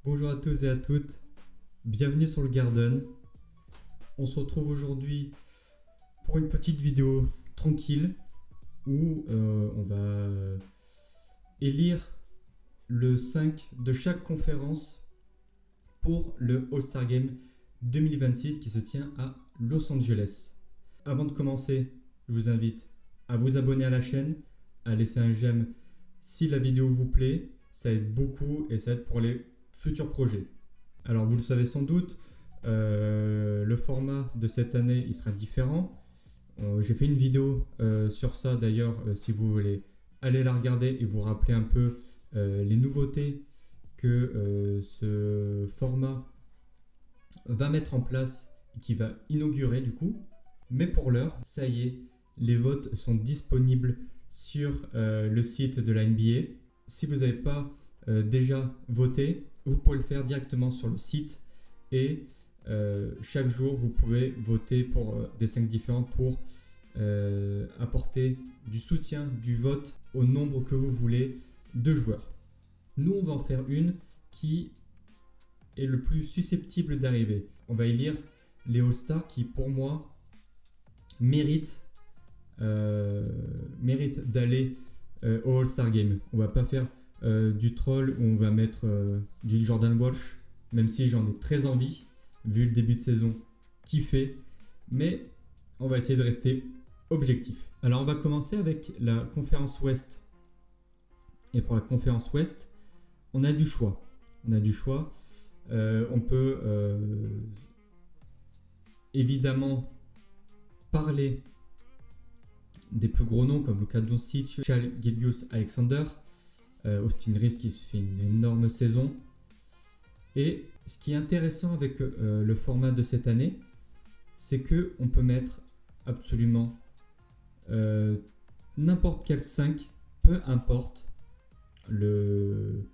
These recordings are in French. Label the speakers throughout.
Speaker 1: Bonjour à tous et à toutes, bienvenue sur le Garden. On se retrouve aujourd'hui pour une petite vidéo tranquille où on va élire le 5 de chaque conférence pour le All-Star Game 2026 qui se tient à Los Angeles. Avant de commencer, je vous invite à vous abonner à la chaîne, à laisser un j'aime si la vidéo vous plaît, ça aide beaucoup et ça aide pour les futurs projets. Alors vous le savez sans doute, le format de cette année il sera différent. J'ai fait une vidéo sur ça d'ailleurs, si vous voulez aller la regarder et vous rappeler un peu les nouveautés que ce format va mettre en place et qui va inaugurer du coup. Mais pour l'heure, ça y est, les votes sont disponibles sur le site de la NBA. Si vous n'avez pas déjà voté, vous pouvez le faire directement sur le site et chaque jour vous pouvez voter pour des 5 différents pour apporter du soutien, du vote au nombre que vous voulez de joueurs. Nous on va en faire une qui est le plus susceptible d'arriver. On va élire les All-Stars qui pour moi méritent d'aller au All-Star Game. On va pas faire du troll où on va mettre du Jordan Walsh, même si j'en ai très envie, vu le début de saison qu'il fait, mais on va essayer de rester objectif. Alors on va commencer avec la conférence Ouest. Et pour la conférence Ouest, on a du choix. On peut évidemment parler des plus gros noms comme Luka Doncic, Shai Gilgeous-Alexander, Austin Reeves qui se fait une énorme saison. Et ce qui est intéressant avec le format de cette année, c'est qu'on peut mettre absolument n'importe quel 5, peu importe le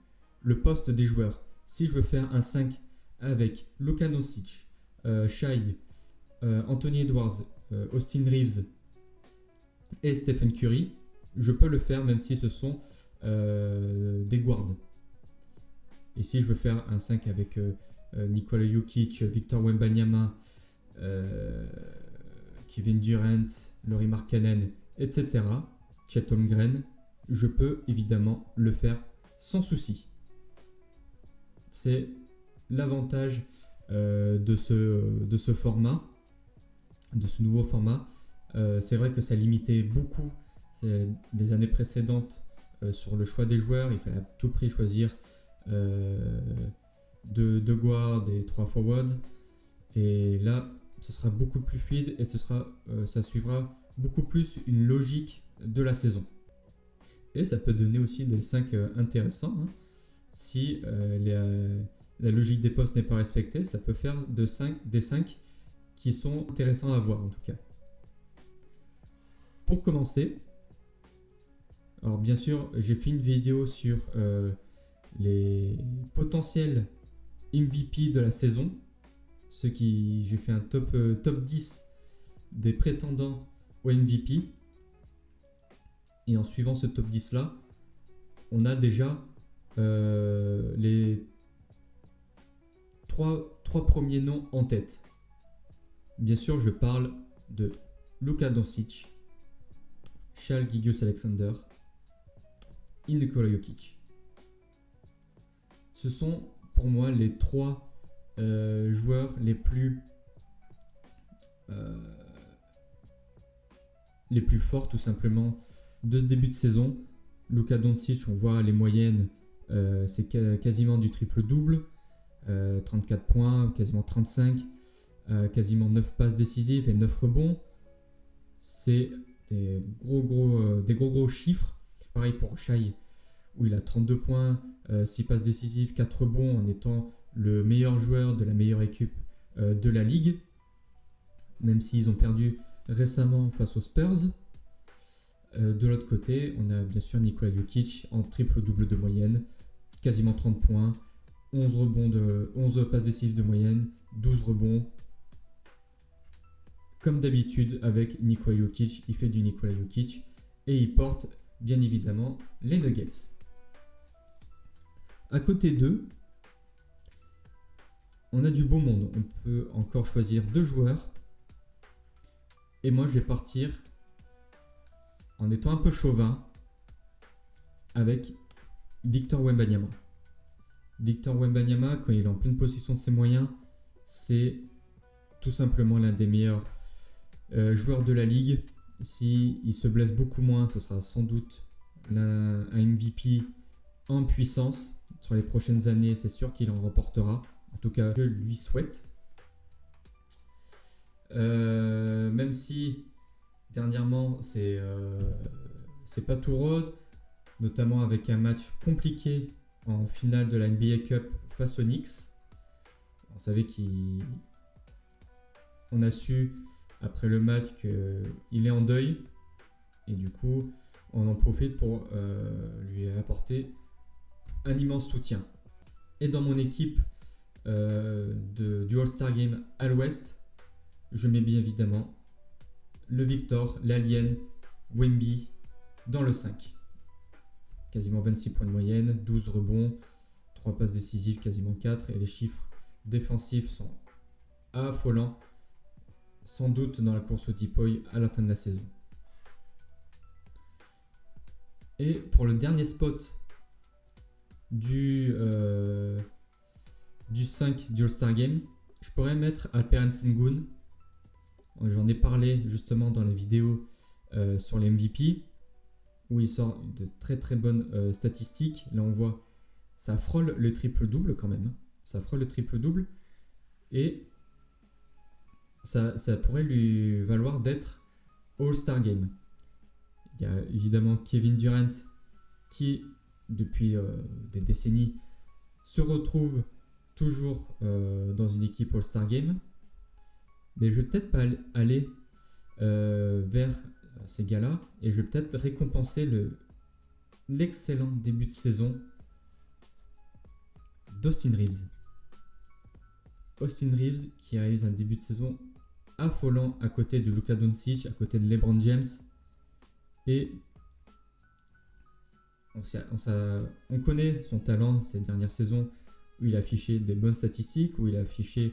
Speaker 1: poste des joueurs. Si je veux faire un 5 avec Luka Doncic, Shai, Anthony Edwards, Austin Reeves et Stephen Curry, je peux le faire même si ce sont des guards. Et si je veux faire un 5 avec Nikola Jokic, Victor Wembanyama, Kevin Durant, Lauri Markkanen, etc., Chet Holmgren, je peux évidemment le faire sans souci. C'est l'avantage de ce format, de ce nouveau format. C'est vrai que ça limitait beaucoup des années précédentes sur le choix des joueurs. Il fallait à tout prix choisir deux guards et 3 forwards. Et là, ce sera beaucoup plus fluide et ça suivra beaucoup plus une logique de la saison. Et ça peut donner aussi des 5 intéressants. Si la logique des postes n'est pas respectée, ça peut faire des 5 qui sont intéressants à voir en tout cas. Pour commencer, alors bien sûr, j'ai fait une vidéo sur les potentiels MVP de la saison. J'ai fait un top 10 des prétendants au MVP. Et en suivant ce top 10 là, on a déjà les 3 premiers noms en tête. Bien sûr, je parle de Luka Doncic, Shai Gilgeous-Alexander et Nikola Jokic. Ce sont pour moi les 3 joueurs les plus forts tout simplement de ce début de saison. Luka Doncic, on voit les moyennes, c'est quasiment du triple-double, 34 points, quasiment 35, quasiment 9 passes décisives et 9 rebonds. C'est des gros chiffres. Pareil pour Shai, où il a 32 points, 6 passes décisives, 4 rebonds en étant le meilleur joueur de la meilleure équipe de la ligue, même s'ils ont perdu récemment face aux Spurs. De l'autre côté, on a bien sûr Nikola Jokic en triple-double de moyenne, quasiment 30 points, 11 passes décisives de moyenne, 12 rebonds. Comme d'habitude avec Nikola Jokic, il fait du Nikola Jokic et il porte bien évidemment les Nuggets. À côté d'eux, on a du beau monde. On peut encore choisir 2 joueurs. Et moi, je vais partir en étant un peu chauvin avec Victor Wembanyama. Victor Wembanyama, quand il est en pleine possession de ses moyens, c'est tout simplement l'un des meilleurs joueurs de la ligue. S'il se blesse beaucoup moins, ce sera sans doute un MVP en puissance. Sur les prochaines années, c'est sûr qu'il en remportera. En tout cas, je lui souhaite. Même si dernièrement, c'est pas tout rose, notamment avec un match compliqué en finale de la NBA Cup face aux Knicks. On savait on a su après le match qu'il est en deuil et du coup on en profite pour lui apporter un immense soutien. Et dans mon équipe du All-Star Game à l'Ouest, je mets bien évidemment le Victor, l'Alien, Wemby dans le 5. Quasiment 26 points de moyenne, 12 rebonds, 3 passes décisives, quasiment 4, et les chiffres défensifs sont affolants, sans doute dans la course au Depoy à la fin de la saison. Et pour le dernier spot du 5 du All-Star Game, je pourrais mettre Alperen Sengun. J'en ai parlé justement dans les vidéos sur les MVP, où il sort de très très bonnes statistiques. Là on voit, ça frôle le triple-double quand même. Ça frôle le triple-double. Et ça pourrait lui valoir d'être All-Star Game. Il y a évidemment Kevin Durant qui, depuis des décennies, se retrouve toujours dans une équipe All-Star Game. Mais je vais peut-être pas aller vers ces gars-là et je vais peut-être récompenser l'excellent début de saison d'Austin Reeves. Austin Reeves qui réalise un début de saison affolant à côté de Luka Doncic, à côté de LeBron James. Et on connaît son talent ces dernières saisons où il a affiché des bonnes statistiques, où il a affiché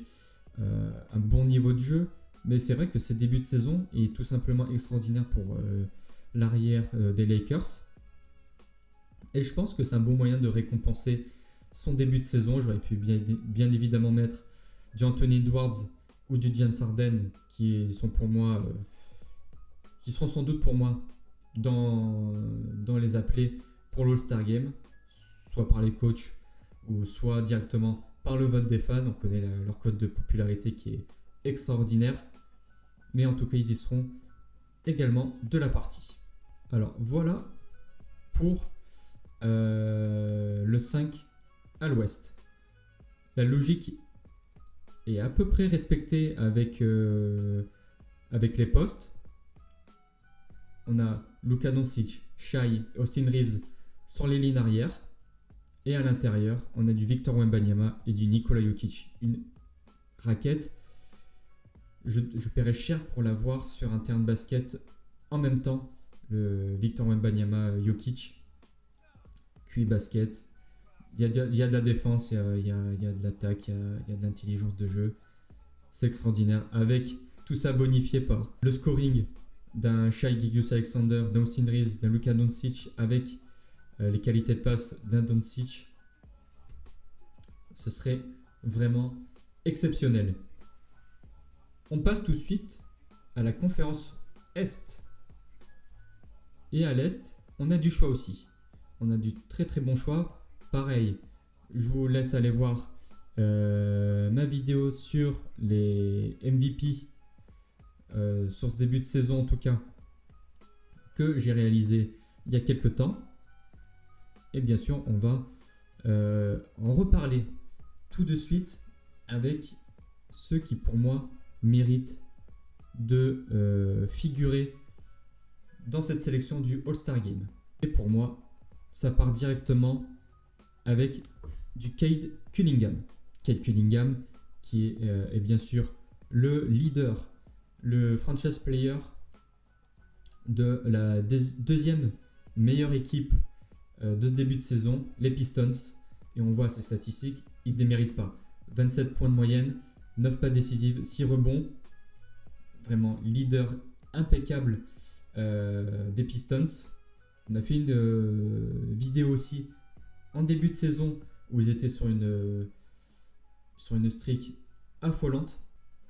Speaker 1: un bon niveau de jeu. Mais c'est vrai que ce début de saison est tout simplement extraordinaire pour l'arrière des Lakers. Et je pense que c'est un bon moyen de récompenser son début de saison. J'aurais pu bien évidemment mettre du Anthony Edwards ou du James Harden qui sont pour moi, qui seront sans doute pour moi dans les appelés pour l'All-Star Game, soit par les coachs ou soit directement par le vote des fans. On connaît leur code de popularité qui est extraordinaire, mais en tout cas ils y seront également de la partie. Alors voilà pour le 5 à l'ouest. La logique est à peu près respectée avec les postes. On a Luka Doncic, Shai, Austin Reeves sur les lignes arrière. Et à l'intérieur, on a du Victor Wembanyama et du Nikola Jokic. Une raquette, je paierais cher pour la voir sur un terrain de basket en même temps. Le Victor Wembanyama Jokic, QI basket. Il y a de la défense, il y a de l'attaque, il y a de l'intelligence de jeu. C'est extraordinaire. Avec tout ça bonifié par le scoring d'un Shai Gilgeous-Alexander, d'un Austin Reeves, d'un Luka Doncic, avec les qualités de passe d'un Doncic, ce serait vraiment exceptionnel. On passe tout de suite à la conférence Est. Et à l'Est, on a du choix aussi. On a du très très bon choix. Pareil, je vous laisse aller voir ma vidéo sur les MVP, sur ce début de saison en tout cas, que j'ai réalisé il y a quelques temps. Et bien sûr, on va en reparler tout de suite avec ceux qui, pour moi, méritent de figurer dans cette sélection du All-Star Game. Et pour moi, ça part directement avec du Cade Cunningham. Cade Cunningham qui est bien sûr le leader, le franchise player de la deuxième meilleure équipe de ce début de saison, les Pistons. Et on voit ces statistiques, il ne démérite pas. 27 points de moyenne, 9 passes décisives, 6 rebonds. Vraiment leader impeccable des Pistons. On a fait une vidéo aussi en début de saison où ils étaient sur une streak affolante.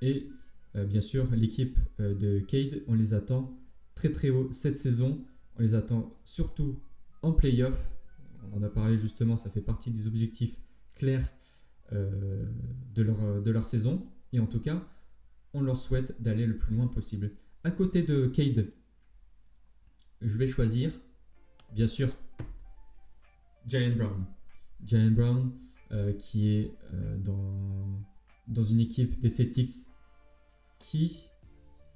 Speaker 1: Et bien sûr, l'équipe de Cade, on les attend très très haut cette saison. On les attend surtout en playoff. On en a parlé justement, ça fait partie des objectifs clairs de leur saison. Et en tout cas, on leur souhaite d'aller le plus loin possible. À côté de Cade, je vais choisir, bien sûr, Jaylen Brown. Jaylen Brown qui est dans une équipe des Celtics qui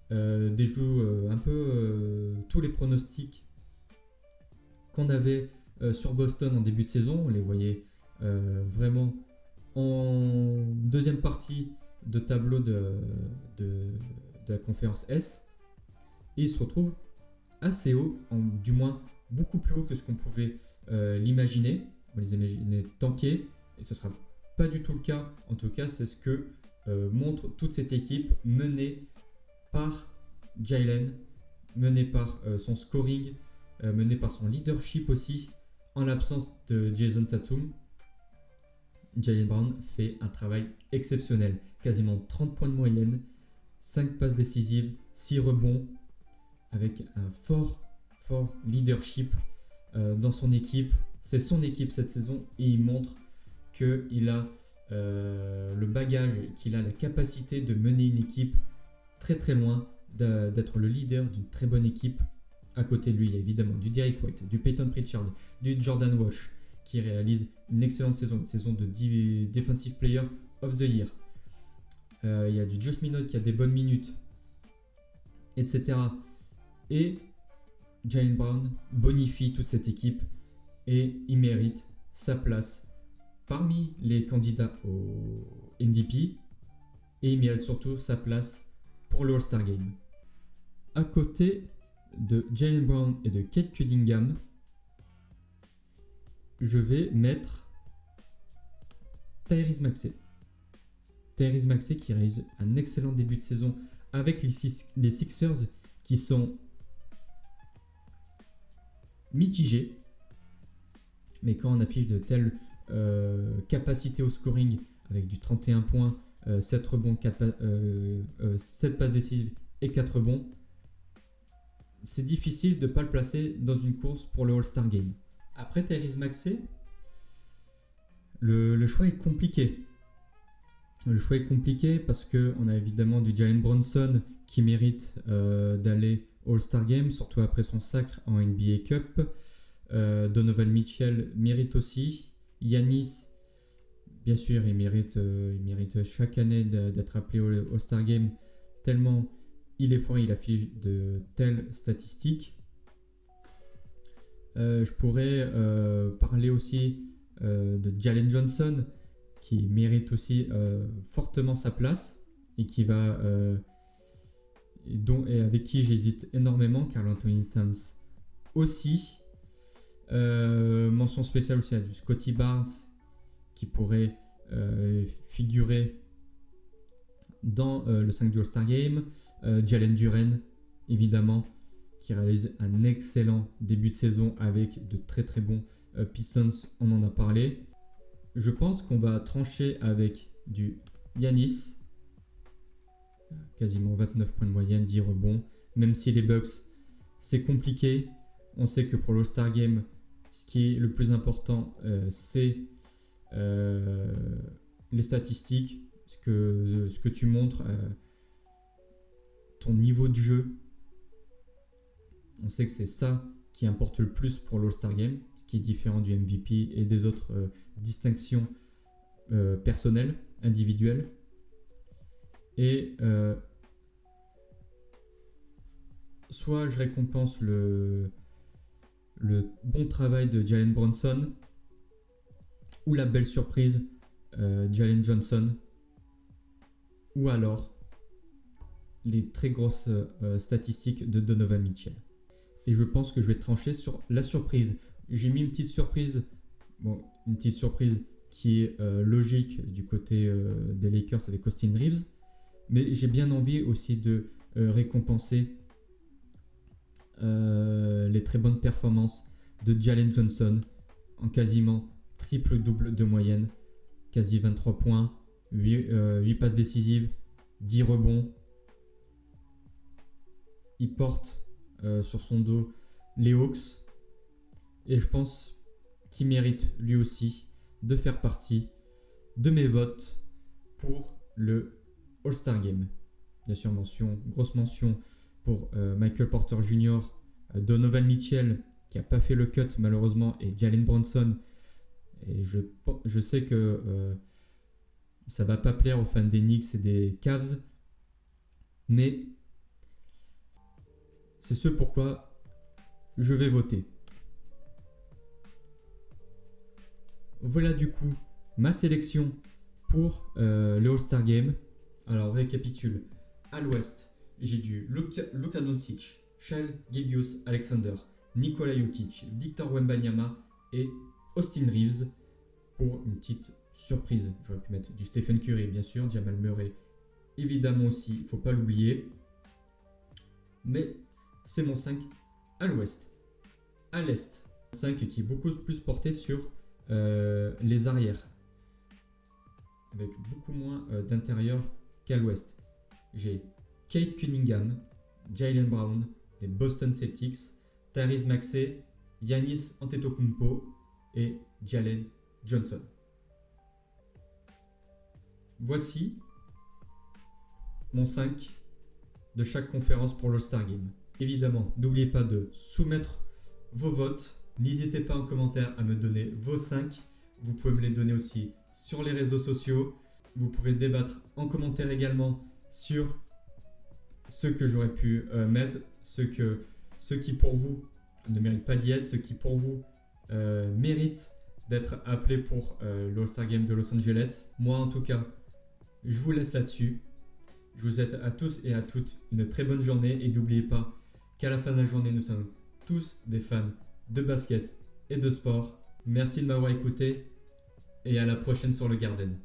Speaker 1: déjoue un peu tous les pronostics qu'on avait sur Boston en début de saison. On les voyait vraiment en deuxième partie de tableau de la conférence Est. Et ils se retrouvent assez haut, du moins beaucoup plus haut que ce qu'on pouvait l'imaginer. On les imaginait tanker, et ce ne sera pas du tout le cas. En tout cas, c'est ce que montre toute cette équipe menée par Jaylen, menée par son scoring, menée par son leadership aussi, en l'absence de Jason Tatum. Jaylen Brown fait un travail exceptionnel, quasiment 30 points de moyenne, 5 passes décisives, 6 rebonds, avec un fort leadership dans son équipe. C'est son équipe cette saison et il montre qu'il a le bagage, qu'il a la capacité de mener une équipe très très loin, d'être le leader d'une très bonne équipe. À côté de lui, il y a évidemment du Derrick White, du Peyton Pritchard, du Jordan Walsh qui réalise une excellente saison, une saison de Defensive Player of the Year. Il y a du Josh Minot qui a des bonnes minutes, etc. Et Jaylen Brown bonifie toute cette équipe et il mérite sa place parmi les candidats au MVP et il mérite surtout sa place pour le All-Star Game. À côté de Jaylen Brown et de Cade Cunningham, je vais mettre Tyrese Maxey. Tyrese Maxey qui réalise un excellent début de saison avec les Sixers qui sont mitigés. Mais quand on affiche de telles capacités au scoring avec du 31 points, 7 rebonds, 7 passes décisives et 4 rebonds, c'est difficile de ne pas le placer dans une course pour le All-Star Game. Après Tyrese Maxey, le choix est compliqué. Le choix est compliqué parce qu'on a évidemment du Jalen Brunson qui mérite d'aller All-Star Game, surtout après son sacre en NBA Cup. Donovan Mitchell mérite aussi. Giannis, bien sûr, il mérite chaque année d'être appelé au All-Star Game tellement il est fort, il affiche de telles statistiques. Je pourrais parler aussi de Jalen Johnson qui mérite aussi fortement sa place et qui va et avec qui j'hésite énormément. Karl Anthony Towns aussi. Mention spéciale aussi à du Scotty Barnes qui pourrait figurer dans le 5 du All-Star Game. Jalen Duren évidemment qui réalise un excellent début de saison avec de très très bons Pistons, on en a parlé. Je pense qu'on va trancher avec du Giannis, quasiment 29 points de moyenne, 10 rebonds, même si les Bucks c'est compliqué. On sait que pour l'All-Star Game, ce qui est le plus important, c'est les statistiques, ce que tu montres, ton niveau de jeu. On sait que c'est ça qui importe le plus pour l'All-Star Game, ce qui est différent du MVP et des autres distinctions personnelles, individuelles. Et soit je récompense le bon travail de Jalen Brunson ou la belle surprise Jalen Johnson, ou alors les très grosses statistiques de Donovan Mitchell. Et je pense que je vais trancher sur la surprise. J'ai mis une petite surprise qui est logique du côté des Lakers avec Austin Reeves. Mais j'ai bien envie aussi de récompenser les très bonnes performances de Jalen Johnson en quasiment triple-double de moyenne. Quasi 23 points, 8 passes décisives, 10 rebonds. Il porte sur son dos les Hawks. Et je pense qu'il mérite lui aussi de faire partie de mes votes pour le All-Star Game. Bien sûr, grosse mention pour Michael Porter Jr., Donovan Mitchell qui n'a pas fait le cut malheureusement, et Jalen Brunson. Et je sais que ça va pas plaire aux fans des Knicks et des Cavs, mais c'est ce pourquoi je vais voter. Voilà du coup ma sélection pour le All-Star Game. Alors récapitule. À l'ouest, j'ai du Luka Doncic, Shai Gilgeous-Alexander, Nikola Jokic, Victor Wembanyama et Austin Reeves. Pour une petite surprise, j'aurais pu mettre du Stephen Curry bien sûr, Jamal Murray évidemment aussi, il ne faut pas l'oublier. Mais c'est mon 5 à l'ouest. À l'est, 5 qui est beaucoup plus porté sur les arrières, avec beaucoup moins d'intérieur qu'à l'ouest. J'ai Kate Cunningham, Jaylen Brown des Boston Celtics, Tyrese Maxey, Giannis Antetokounmpo et Jalen Johnson. Voici mon 5 de chaque conférence pour l'All-Star Game. Évidemment, n'oubliez pas de soumettre vos votes. N'hésitez pas en commentaire à me donner vos 5. Vous pouvez me les donner aussi sur les réseaux sociaux. Vous pouvez débattre en commentaire également sur ce que j'aurais pu mettre, ceux qui pour vous ne méritent pas d'y être, ceux qui pour vous méritent d'être appelés pour l'All-Star Game de Los Angeles. Moi en tout cas, je vous laisse là-dessus. Je vous souhaite à tous et à toutes une très bonne journée et n'oubliez pas qu'à la fin de la journée, nous sommes tous des fans de basket et de sport. Merci de m'avoir écouté et à la prochaine sur le Garden.